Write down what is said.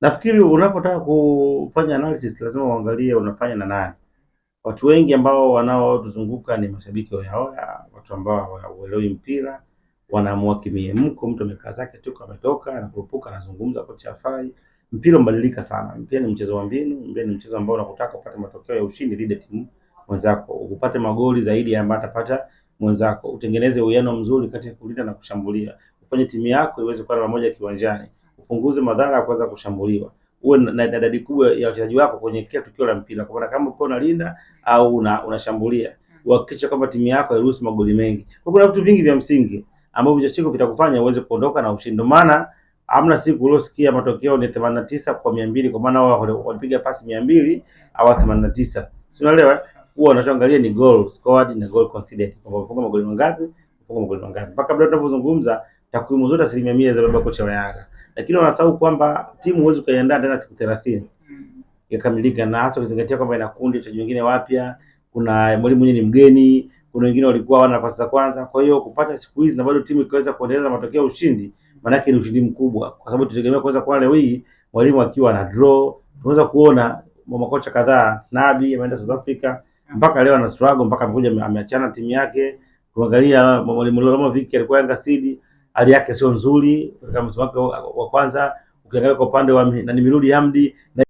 Nafikiri unapotaka kufanya analysis lazima uangalie unafanya na nani. Watu wengi ambao wanaotuzunguka ni mashabiki hoya, watu ambao hawaelewi mpira, wanaamua kimiemko. Mtu amekaa zake tu, ametoka anakurupuka, anazungumza kocha hafai. Mpira umebadilika sana. Mpira ni mchezo wa mbinu, mpira ni mchezo ambao unakutaka upate matokeo ya ushindi dhidi ya timu mwenzako, upate magoli zaidi ya ambayo atapata mwenzako, utengeneze uwiano mzuri kati ya kulinda na kushambulia, ufanye timu yako iweze kuwa na moja kiwanjani, upunguze madhara ya kuweza kushambuliwa, uwe na idadi kubwa ya wachezaji wako kwenye kila tukio la mpira. Kwa maana kama uko unalinda au unashambulia, uhakikishe kwamba timu yako hairuhusu magoli mengi. Kwa kuna vitu vingi vya msingi ambavyo siku vitakufanya uweze kuondoka na ushindi. Ndio maana hamna siku uliosikia matokeo ni 89 kwa 200, kwa maana wao walipiga pasi 200 au 89. Unaelewa? Huwa unachoangalia ni goal scored na goal conceded, kwa kufunga magoli mangapi, kufunga magoli mangapi. Mpaka bado tunapozungumza takwimu zote 100% za baba kocha wa Yanga, lakini wanasahau kwamba timu huwezi kuiandaa tena siku 30 yakamilika, na hasa ukizingatia kwamba ina kundi cha wengine wapya, kuna mwalimu mwenyewe ni mgeni, kuna wengine walikuwa wana nafasi za kwanza. Kwa hiyo kupata siku hizi na bado timu ikaweza kuendeleza matokeo ya ushindi, maana yake ni ushindi mkubwa, kwa sababu tutegemea kuweza kuona leo hii mwalimu akiwa na draw. Tunaweza kuona makocha kadhaa, Nabi ameenda South Africa mpaka leo ana struggle, mpaka amekuja ameachana timu yake. Kuangalia mwalimu Loma Viki alikuwa Yanga Seed, hali yake sio nzuri katika msimu wake wa kwanza. Ukiangalia kwa upande wa Mirudi Hamdi